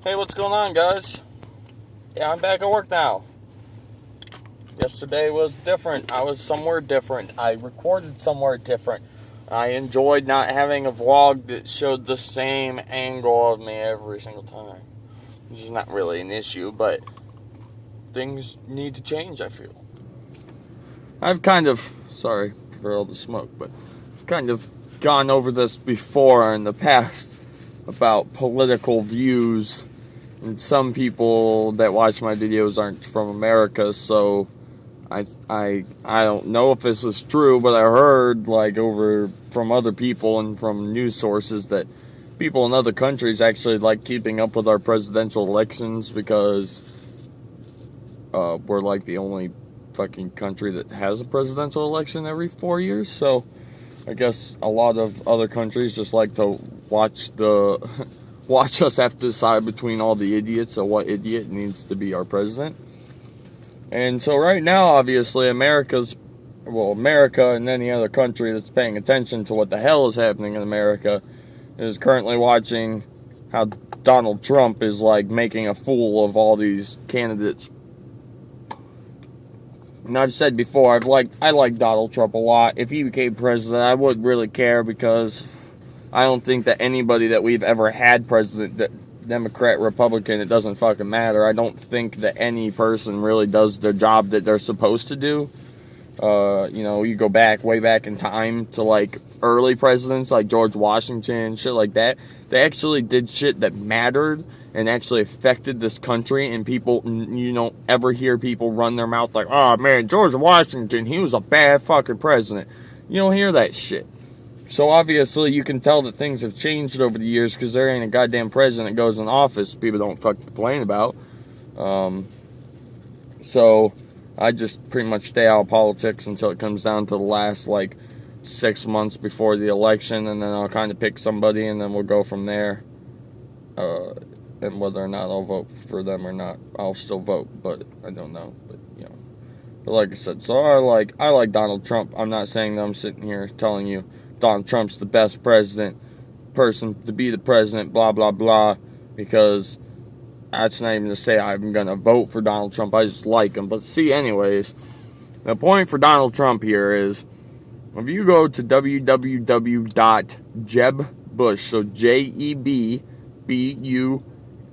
Hey, what's going on, guys? Yeah, I'm back at work now. Yesterday was different. I was somewhere different. I recorded somewhere different. I enjoyed not having a vlog that showed the same angle of me every single time. Which is not really an issue, but things need to change, I feel. I've kind of, sorry for all the smoke, but kind of gone over this before in the past about political views. And some people that watch my videos aren't from America, so I don't know if this is true, but I heard over from other people and from news sources that people in other countries actually like keeping up with our presidential elections because we're like the only fucking country that has a presidential election every 4 years. So I guess a lot of other countries just like to watch us have to decide between all the idiots of what idiot needs to be our president. And so right now, obviously, America and any other country that's paying attention to what the hell is happening in America is currently watching how Donald Trump is making a fool of all these candidates. And I've said before, I like Donald Trump a lot. If he became president, I wouldn't really care because I don't think that anybody that we've ever had president, Democrat, Republican, it doesn't fucking matter. I don't think that any person really does the job that they're supposed to do. You go way back in time to early presidents like George Washington, shit like that. They actually did shit that mattered and actually affected this country, and people, you don't ever hear people run their mouth like, oh man, George Washington, he was a bad fucking president. You don't hear that shit. So obviously you can tell that things have changed over the years because there ain't a goddamn president that goes in office people don't fucking complain about. So I just pretty much stay out of politics until it comes down to the last 6 months before the election, and then I'll kind of pick somebody and then we'll go from there. And whether or not I'll vote for them or not, I'll still vote, but I don't know. But like I said, so I like Donald Trump. I'm not saying that I'm sitting here telling you Donald Trump's the best person to be the president, blah, blah, blah, because that's not even to say I'm going to vote for Donald Trump. I just like him. But see, anyways, the point for Donald Trump here is, if you go to www.jebbush, so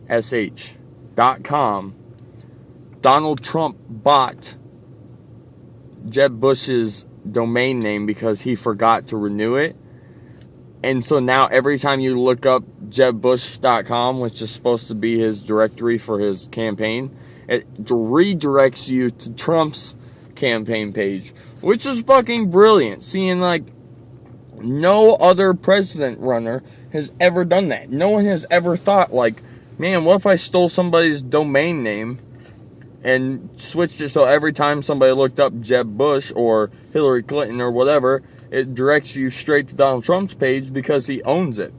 JEBBUSH.com, Donald Trump bought Jeb Bush's domain name because he forgot to renew it. And so now every time you look up jebbush.com, which is supposed to be his directory for his campaign, it redirects you to Trump's campaign page, which is fucking brilliant. Seeing no other president runner has ever done that. No one has ever thought man, what if I stole somebody's domain name and switched it so every time somebody looked up Jeb Bush or Hillary Clinton or whatever, it directs you straight to Donald Trump's page because he owns it.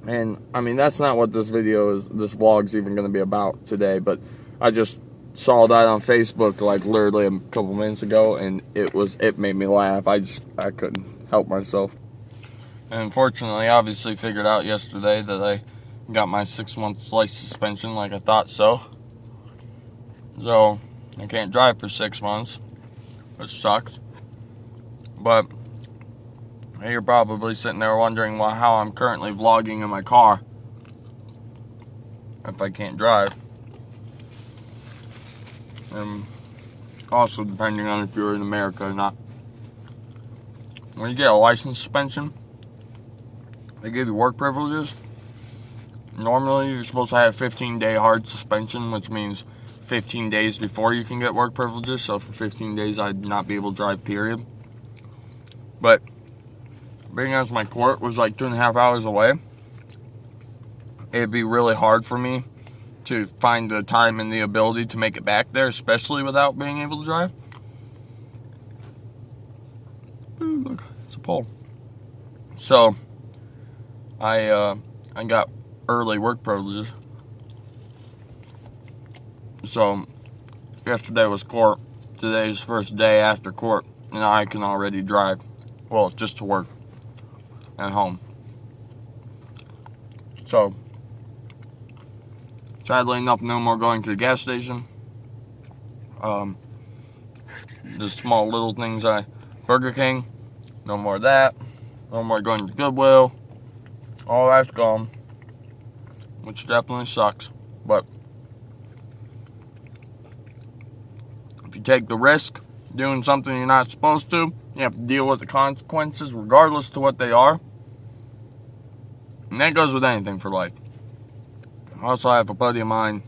And I mean, that's not what this vlog's even going to be about today, but I just saw that on Facebook literally a couple minutes ago, and it made me laugh. I couldn't help myself. And unfortunately, I obviously figured out yesterday that I got my 6-month license suspension like I thought so. So, I can't drive for 6 months, which sucks. But you're probably sitting there wondering how I'm currently vlogging in my car if I can't drive. And also depending on if you're in America or not. When you get a license suspension, they give you work privileges. Normally, you're supposed to have a 15-day hard suspension, which means 15 days before you can get work privileges. So for 15 days, I'd not be able to drive, period. But being as my court was 2.5 hours away, it'd be really hard for me to find the time and the ability to make it back there, especially without being able to drive. Ooh, look, it's a pole. So I got early work privileges. So yesterday was court. Today's first day after court, and I can already drive. Well, just to work and home. So Sadly enough, no more going to the gas station. The small little things Burger King, no more of that. No more going to Goodwill. All that's gone, which definitely sucks. But if you take the risk doing something you're not supposed to, you have to deal with the consequences regardless to what they are. And that goes with anything for life. Also, I have a buddy of mine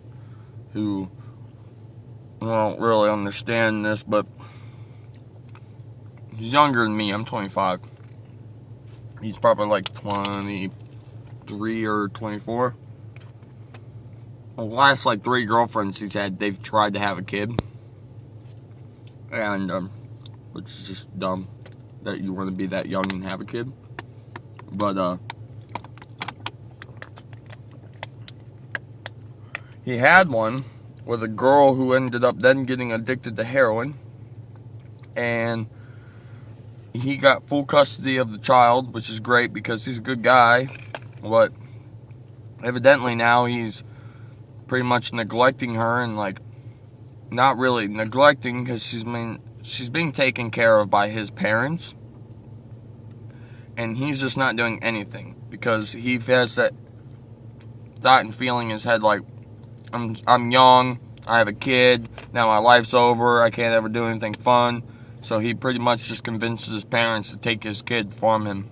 who, I don't really understand this, but he's younger than me. I'm 25. He's probably like 23 or 24. The last like 3 girlfriends he's had, they've tried to have a kid. And, which is just dumb that you want to be that young and have a kid. But, he had one with a girl who ended up then getting addicted to heroin. And he got full custody of the child, which is great because he's a good guy. But evidently now he's pretty much neglecting her, and like not really neglecting because she's being taken care of by his parents. And he's just not doing anything because he has that thought and feeling in his head like, I'm young, I have a kid, now my life's over, I can't ever do anything fun. So he pretty much just convinces his parents to take his kid from him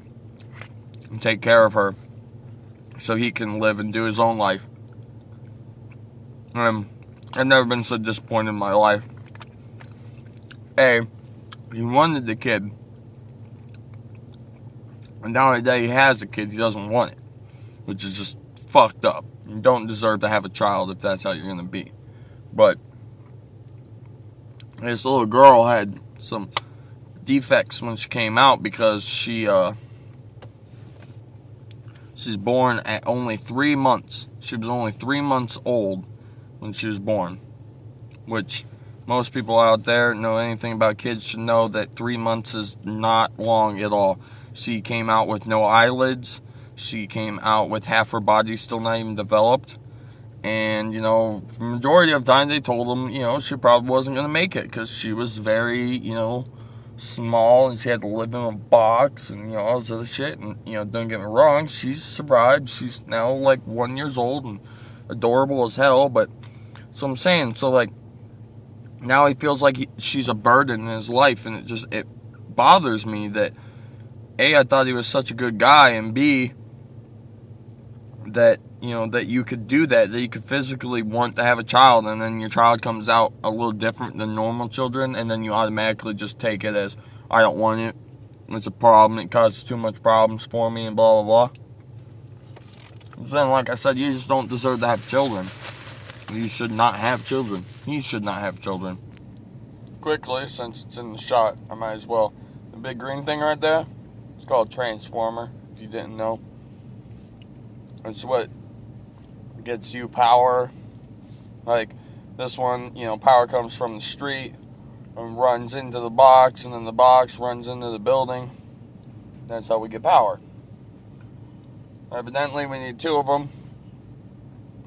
and take care of her so he can live and do his own life. I've never been so disappointed in my life. He wanted the kid, and now that he has a kid, he doesn't want it, which is just fucked up. You don't deserve to have a child if that's how you're going to be. But this little girl had some defects when she came out because she's born at only 3 months. She was only 3 months old when she was born, which most people out there know anything about kids should know that 3 months is not long at all. She came out with no eyelids. She came out with half her body still not even developed. And, the majority of the time they told them, she probably wasn't going to make it because she was very, small and she had to live in a box and, all this other shit. And, don't get me wrong, she's survived. She's now like 1 year old and adorable as hell. But, so I'm saying, so like, now he feels like she's a burden in his life. And it bothers me that, A, I thought he was such a good guy, and B, that that you could do that you could physically want to have a child, and then your child comes out a little different than normal children, and then you automatically just take it as, I don't want it, it's a problem, it causes too much problems for me, and blah, blah, blah. Then, like I said, you just don't deserve to have children. You should not have children. He should not have children. Quickly, since it's in the shot, I might as well. The big green thing right there, it's called Transformer, if you didn't know. It's what gets you power. Like this one, power comes from the street and runs into the box, and then the box runs into the building. That's how we get power. Evidently, we need 2 of them,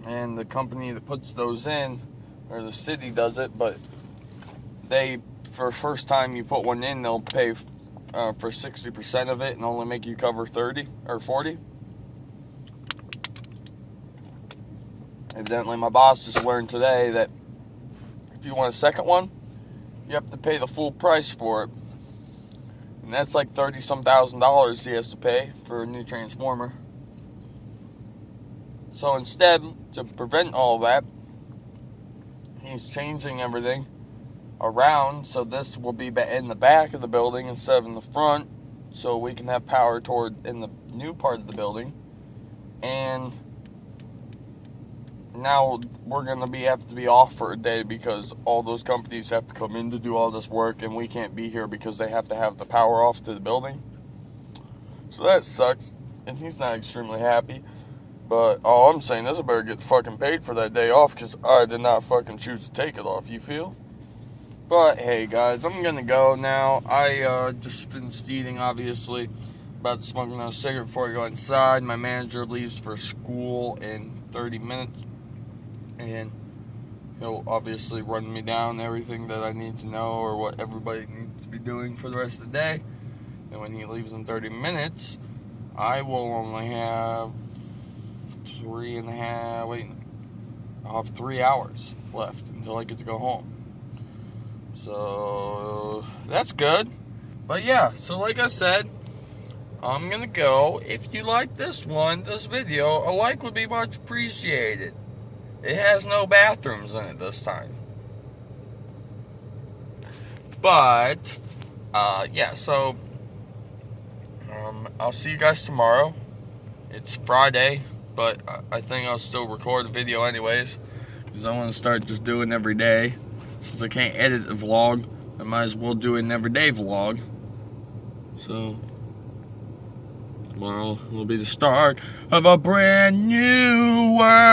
and the company that puts those in, or the city does it, but they, for first time you put one in, they'll pay for 60% of it and only make you cover 30 or 40. Evidently, my boss just learned today that if you want a second one, you have to pay the full price for it. And that's like $30-some thousand he has to pay for a new transformer. So instead, to prevent all that, he's changing everything around, so this will be in the back of the building instead of in the front, so we can have power in the new part of the building. And now we're going to have to be off for a day because all those companies have to come in to do all this work, and we can't be here because they have to have the power off to the building. So that sucks, and he's not extremely happy. But all I'm saying is I better get fucking paid for that day off because I did not fucking choose to take it off, you feel? But hey guys, I'm going to go now. I just finished eating, obviously. About to smoke another cigarette before I go inside. My manager leaves for school in 30 minutes. and he'll obviously run me down everything that I need to know or what everybody needs to be doing for the rest of the day. And when he leaves in 30 minutes, I will only have I'll have 3 hours left until I get to go home. So that's good. But yeah, so like I said, I'm gonna go. If you like this video, a like would be much appreciated. It has no bathrooms in it this time. But yeah, so I'll see you guys tomorrow. It's Friday, but I think I'll still record the video anyways, because I want to start just doing every day. Since I can't edit the vlog, I might as well do an everyday vlog. So tomorrow will be the start of a brand new world.